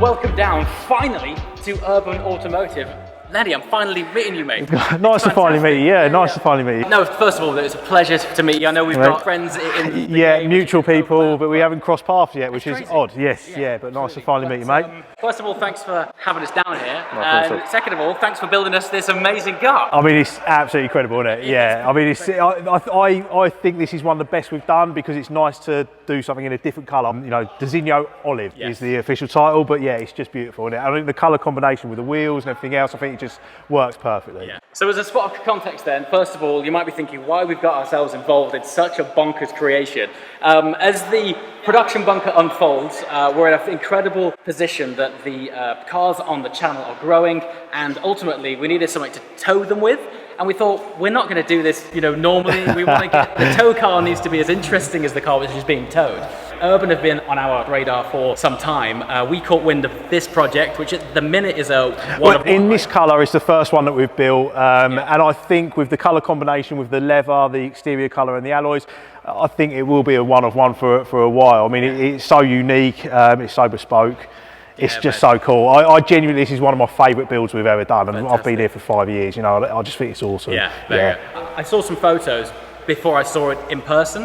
welcome down, finally, to Urban Automotive. Lenny, I'm finally meeting you, mate. Nice to finally meet you, nice to finally meet you. No, first of all, it's a pleasure to meet you. I know we've got friends in the game, mutual people, but we haven't crossed paths yet, which is odd. Yes, but nice to finally meet you, mate. First of all, thanks for having us down here. And second of all, thanks for building us this amazing car. I mean, it's absolutely incredible, isn't it? Yeah, I mean, I think this is one of the best we've done because it's nice to do something in a different colour. You know, Designo Olive is the official title, but yeah, it's just beautiful, isn't it? I think the colour combination with the wheels and everything else, I think it just works perfectly. Yeah. So as a spot of context then, first of all, you might be thinking why we've got ourselves involved in such a bonkers creation. As the production bunker unfolds, we're in an incredible position that the cars on the channel are growing, and ultimately we needed something to tow them with. And we thought, we're not going to do this, normally. We want to get, the tow car needs to be as interesting as the car which is being towed. Urban have been on our radar for some time. We caught wind of this project, which at the minute is a in this colour, it's the first one that we've built. And I think with the colour combination, with the leather, the exterior colour and the alloys, I think it will be a one-of-one for a while. I mean, it's so unique, it's so bespoke. It's just so cool. I genuinely, this is one of my favourite builds we've ever done, and I've been here for 5 years. I just think it's awesome. Yeah. I saw some photos before I saw it in person.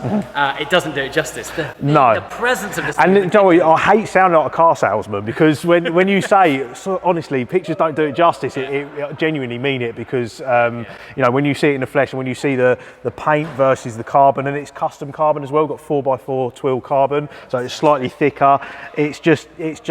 It doesn't do it justice. The presence of this. And Joey, I hate sounding like a car salesman because when you say, so honestly, pictures don't do it justice. It genuinely mean it because when you see it in the flesh and when you see the paint versus the carbon, and it's custom carbon as well. Got 4x4 twill carbon, so it's slightly thicker. It's just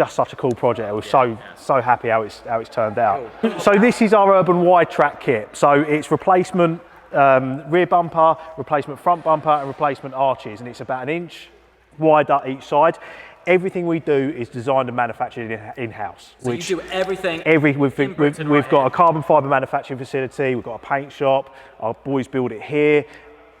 such a cool project. I was so happy how it's turned out. Cool. So this is our Urban Wide track kit. So it's replacement rear bumper, replacement front bumper and replacement arches, and it's about 1 inch wider each side. Everything we do is designed and manufactured in-house. So you do everything? We've got a carbon fibre manufacturing facility, we've got a paint shop, our boys build it here.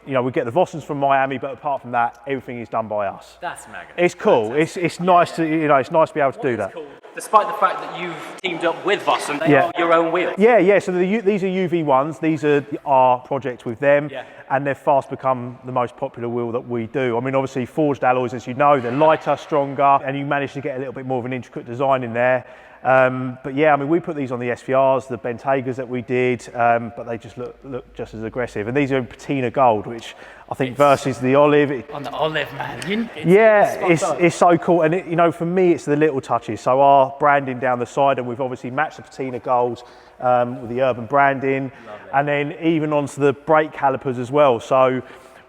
We get the Vossens from Miami, but apart from that, everything is done by us. That's mega. It's cool. It's nice to it's nice to be able to do that. Cool. Despite the fact that you've teamed up with Vossen, they are your own wheels. Yeah. So these are UV1s. These are our projects with them, and they've fast become the most popular wheel that we do. I mean, obviously forged alloys, as you know, they're lighter, stronger, and you manage to get a little bit more of an intricate design in there. But yeah, I mean, we put these on the SVRs, the Bentegas that we did, but they just look just as aggressive. And these are in patina gold, which I think versus the olive. On the olive, man. It's so cool. And for me, it's the little touches. So our branding down the side, and we've obviously matched the patina gold with the Urban branding. Lovely. And then even onto the brake calipers as well. So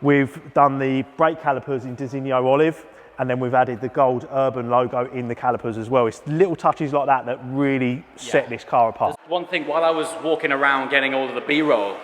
we've done the brake calipers in Designo Olive, and then we've added the gold Urban logo in the calipers as well. It's little touches like that that really set this car apart. There's one thing, while I was walking around getting all of the B-roll,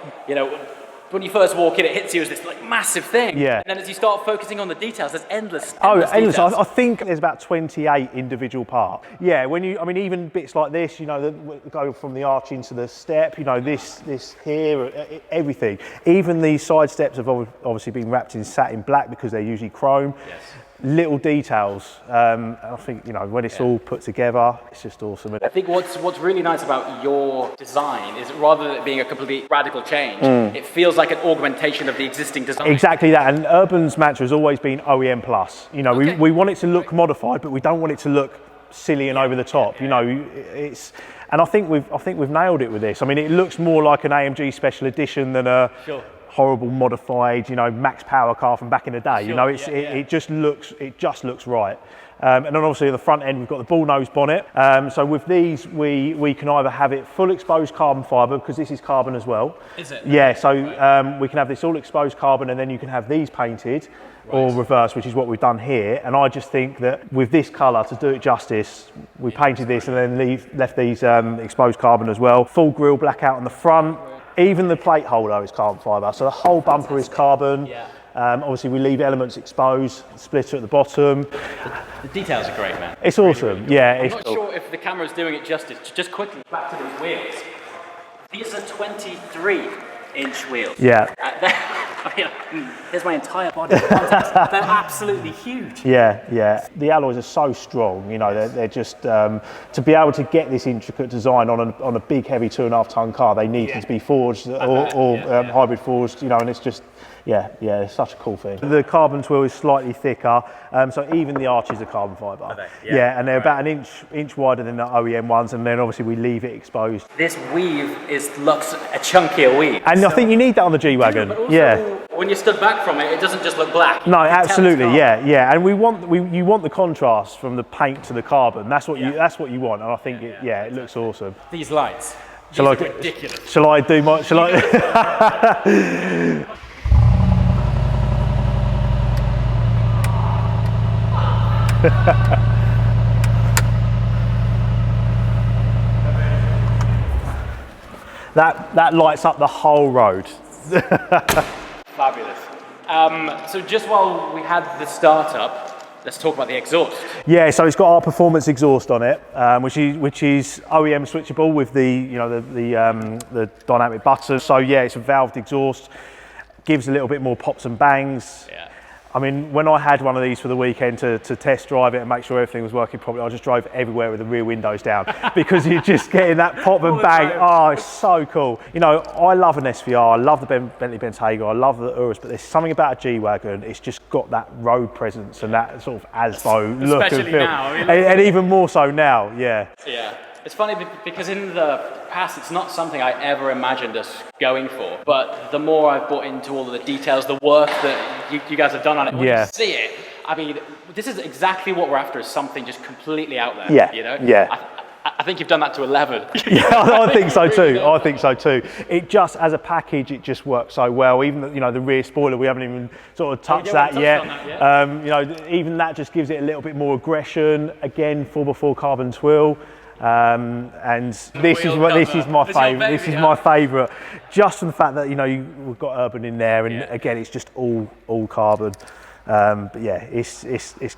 when you first walk in, it hits you as this massive thing. Yeah. And then as you start focusing on the details, there's endless endless. Details. I think there's about 28 individual parts. Yeah, even bits like this, that go from the arch into the step, this here, everything. Even these side steps have obviously been wrapped in satin black because they're usually chrome. Yes. Little details, I think when it's all put together, it's just awesome. I think what's really nice about your design is rather than it being a completely radical change, it feels like an augmentation of the existing design. Exactly that, and Urban's mantra has always been OEM plus. We want it to look modified, but we don't want it to look silly and over the top. And I think we've nailed it with this. I mean, it looks more like an AMG special edition than a horrible modified, max power car from back in the day. It just looks right. And then obviously on the front end we've got the bull nose bonnet. So with these we can either have it full exposed carbon fibre, because this is carbon as well. Is it? Yeah. So we can have this all exposed carbon, and then you can have these painted or reverse, which is what we've done here. And I just think that with this colour, to do it justice, we painted this and then left these exposed carbon as well. Full grille blackout on the front. Even the plate holder is carbon fibre, so the whole bumper is carbon. Obviously we leave elements exposed, splitter at the bottom. The details are great, man. It's awesome, I'm not sure if the camera's doing it justice. Just quickly, back to these wheels. These are 23-inch wheels. Yeah. I mean, here's my entire body. They're absolutely huge. Yeah. The alloys are so strong, you know, they're just, to be able to get this intricate design on a big, heavy 2.5 ton car, they need to be forged or hybrid forged, you know, and it's just, it's such a cool thing. The carbon twill is slightly thicker, so even the arches are carbon fibre. Are they? Yeah, and they're about an inch wider than the OEM ones, and then obviously we leave it exposed. This weave looks a chunkier weave. And I think you need that on the G-Wagon. When you stood back from it, it doesn't just look black. No, absolutely, and you want the contrast from the paint to the carbon. That's what you want, and I think it looks awesome. These lights. Shall I? Ridiculous. Shall I do my? Shall I? that lights up the whole road. Fabulous. So just while we had the startup, let's talk about the exhaust. Yeah, so it's got our performance exhaust on it, which is OEM switchable with the dynamic buttons. So yeah, it's a valved exhaust, gives a little bit more pops and bangs. Yeah. I mean, when I had one of these for the weekend to test drive it and make sure everything was working properly, I just drove everywhere with the rear windows down because you're just getting that pop and bang. Oh, it's so cool. You know, I love an SVR, I love the Bentley Bentayga, I love the Urus, but there's something about a G-Wagon, it's just got that road presence and that sort of ASBO look and feel. Now. I mean, and even more so now, Yeah. It's funny because in the past, it's not something I ever imagined us going for. But the more I've bought into all of the details, the work that you guys have done on it, when you see it, I mean, this is exactly what we're after, is something just completely out there. You know? I think you've done that to 11. I think so too. I think so too. It just, as a package, it just works so well. Even the rear spoiler, we haven't even sort of touched that yet. You know, even that just gives it a little bit more aggression. Again, 4x4 carbon twill. And this is my favourite. This is my favourite, just from the fact that we've got Urban in there, and again it's just all carbon. But yeah, it's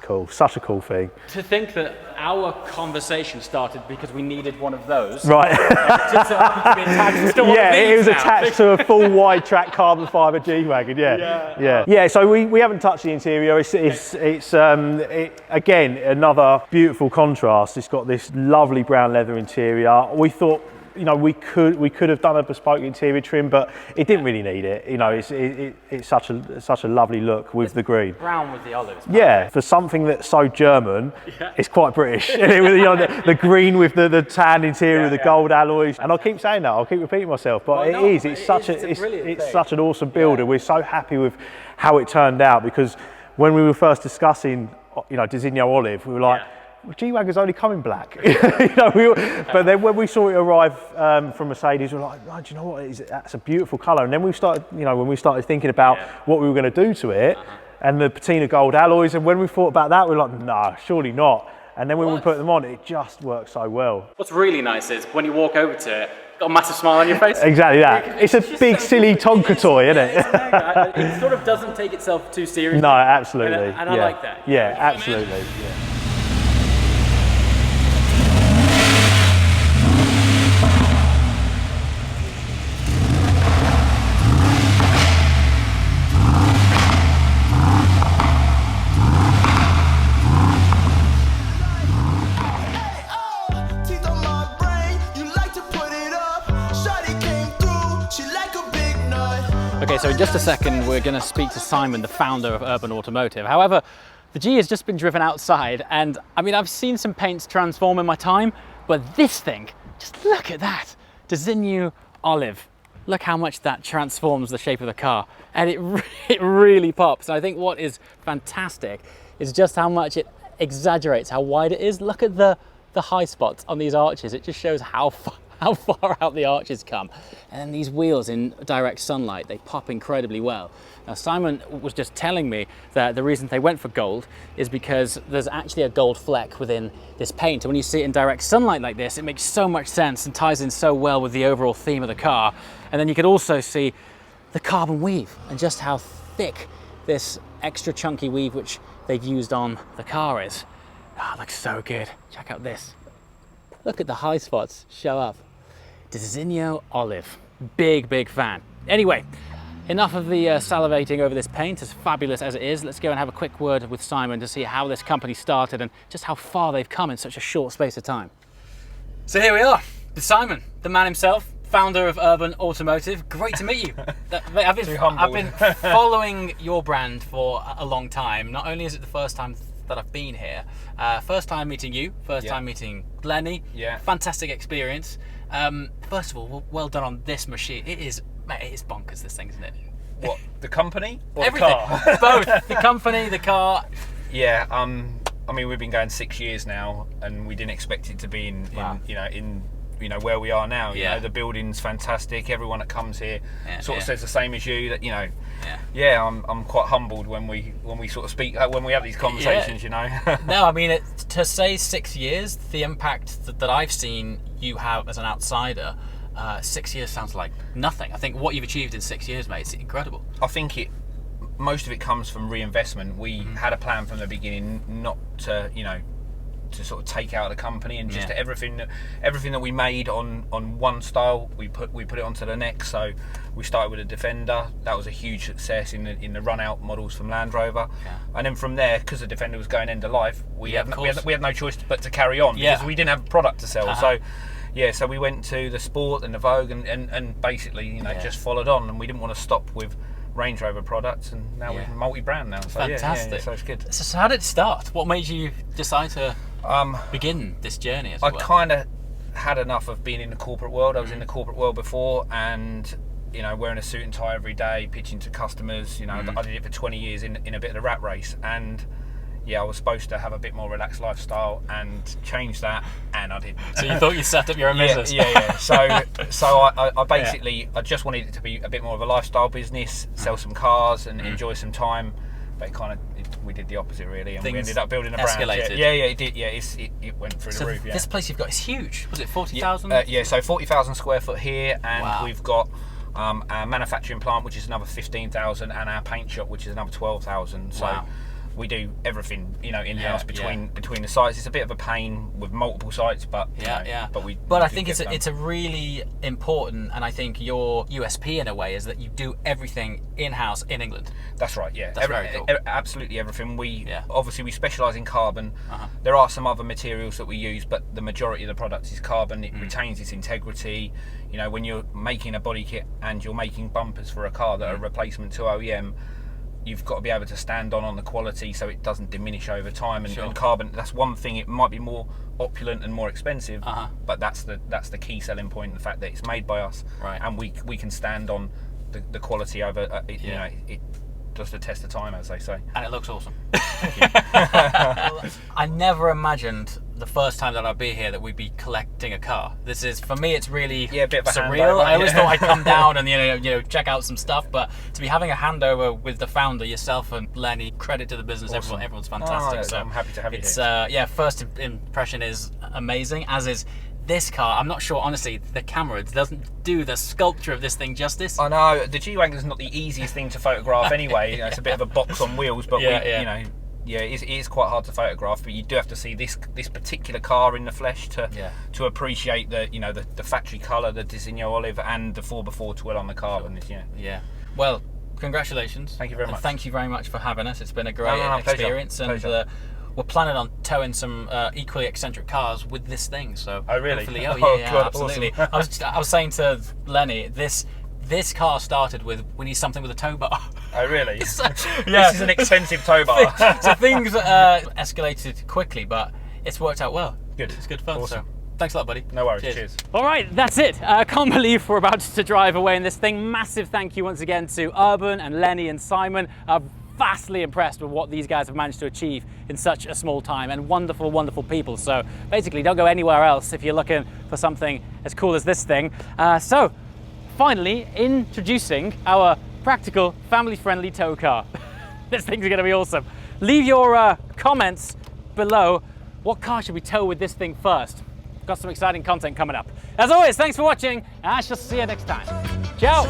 cool. Such a cool thing. To think that our conversation started because we needed one of those. Right. It was now. attached to a full wide track carbon fibre G-Wagon. Yeah. So we haven't touched the interior. It's again another beautiful contrast. It's got this lovely brown leather interior. We thought, we could have done a bespoke interior trim, but it didn't really need it. It's such a lovely look with the green. Brown with the olives. Yeah, for something that's so German, it's quite British. The green with the tan interior with the gold alloys. And I'll keep saying that. I'll keep repeating myself, but it's such an awesome build, and we're so happy with how it turned out, because when we were first discussing, Designo Olive, we were like, G-Wagon's only come in black. But then when we saw it arrive from Mercedes, we were like, oh, do you know what? That's a beautiful colour. And then we started, when we started thinking about what we were going to do to it, and the patina gold alloys, and when we thought about that, we were like, no, surely not. And then when we put them on, it just works so well. What's really nice is when you walk over to it, got a massive smile on your face. Exactly that. It's a big, silly Tonka toy, isn't it? It sort of doesn't take itself too seriously. No, absolutely. And I like that. Yeah, absolutely. Yeah. Okay, so in just a second, we're going to speak to Simon, the founder of Urban Automotive. However, the G has just been driven outside, and I mean, I've seen some paints transform in my time, but this thing, just look at that. Designo Olive. Look how much that transforms the shape of the car, and it really pops. And I think what is fantastic is just how much it exaggerates how wide it is. Look at the high spots on these arches. It just shows how far out the arches come. And then these wheels in direct sunlight, they pop incredibly well. Now, Simon was just telling me that the reason they went for gold is because there's actually a gold fleck within this paint. And when you see it in direct sunlight like this, it makes so much sense and ties in so well with the overall theme of the car. And then you could also see the carbon weave and just how thick this extra chunky weave which they've used on the car is. Oh, it looks so good. Check out this. Look at the high spots show up. Designo Olive. Big fan. Anyway, Enough of the salivating over this paint, as fabulous as it is. Let's go and have a quick word with Simon to see how this company started and just how far they've come in such a short space of time. So here we are with Simon, the man himself, founder of Urban Automotive. Great to meet you. I've been following your brand for a long time. Not only is it the first time that I've been here, first time meeting you, first time meeting Lenny. Yeah. Fantastic experience. First of all, well done on this machine. It is bonkers, this thing, isn't it? What, the company or Everything. the car? Both. The company, the car. Yeah, I mean, we've been going 6 years now, and we didn't expect it to be in where we are now. You know, the building's fantastic. Everyone that comes here sort of says the same as you. That I'm quite humbled when we sort of speak when we have these conversations. You know. No, I mean, to say 6 years, the impact that I've seen you have as an outsider. 6 years sounds like nothing. I think what you've achieved in 6 years, mate, is incredible. I think most of it comes from reinvestment. We had a plan from the beginning, not to to sort of take out the company, and just everything that we made on one style, we put it onto the next. So we started with a Defender. That was a huge success in the run out models from Land Rover, and then from there, because the Defender was going end of life, we had no choice but to carry on because we didn't have a product to sell. So we went to the Sport and the Vogue, and basically just followed on, and we didn't want to stop with Range Rover products, and now we're multi-brand now. So fantastic. So it's good. So how did it start? What made you decide to begin this journey as well? I kind of had enough of being in the corporate world. I was in the corporate world before, and wearing a suit and tie every day, pitching to customers. I did it for 20 years in a bit of the rat race, and I was supposed to have a bit more relaxed lifestyle and change that, and I didn't. So you thought you set up your own business? Yeah. So I basically I just wanted it to be a bit more of a lifestyle business, sell some cars and enjoy some time. But we did the opposite really, and we ended up building a brand. Escalated. Yeah, it did. Yeah, it went through the roof. Yeah. This place you've got is huge. Was it 40,000? So 40,000 square foot here, and we've got our manufacturing plant, which is another 15,000, and our paint shop, which is another 12,000. So we do everything, in-house between the sites. It's a bit of a pain with multiple sites, but But I think it's a really important, and I think your USP in a way is that you do everything in-house in England. That's right. Yeah, that's very cool. Absolutely everything. Obviously we specialise in carbon. There are some other materials that we use, but the majority of the product is carbon. It retains its integrity. When you're making a body kit and you're making bumpers for a car that are a replacement to OEM, you've got to be able to stand on the quality so it doesn't diminish over time. And carbon, that's one thing. It might be more opulent and more expensive, but that's the key selling point, the fact that it's made by us, and we can stand on the quality over it does the test of time, as they say. And it looks awesome. I never imagined the first time that I'd be here that we'd be collecting a car. This is, for me, it's really a bit of a surreal. handover. I always thought I'd come down and check out some stuff, but to be having a handover with the founder, yourself and Lenny, credit to the business. Awesome. Everyone's fantastic. So I'm happy to have you here. First impression is amazing, as is this car. I'm not sure, honestly, the camera doesn't do the sculpture of this thing justice. I know, the G-Wagon is not the easiest thing to photograph anyway. It's a bit of a box on wheels, but it is quite hard to photograph. But you do have to see this particular car in the flesh to appreciate the factory colour, the Designo Olive, and the 4x4 twill on the carbon. Well, congratulations. Thank you very much. Thank you very much for having us. It's been a great experience. Pleasure. And we're planning on towing some equally eccentric cars with this thing. So oh really? Hopefully, God, absolutely. Awesome. I was saying to Lenny, this car started with, we need something with a tow bar. Oh really? This is an expensive tow bar. So things escalated quickly, but it's worked out well. Good. It's good fun. Awesome. So thanks a lot, buddy. No worries. Cheers. All right, that's it. I can't believe we're about to drive away in this thing. Massive thank you once again to Urban and Lenny and Simon. Vastly impressed with what these guys have managed to achieve in such a small time, and wonderful, wonderful people. So basically, don't go anywhere else if you're looking for something as cool as this thing. So finally, introducing our practical, family-friendly tow car. This thing's gonna be awesome. Leave your comments below. What car should we tow with this thing first? Got some exciting content coming up. As always, thanks for watching, and I shall see you next time. Ciao.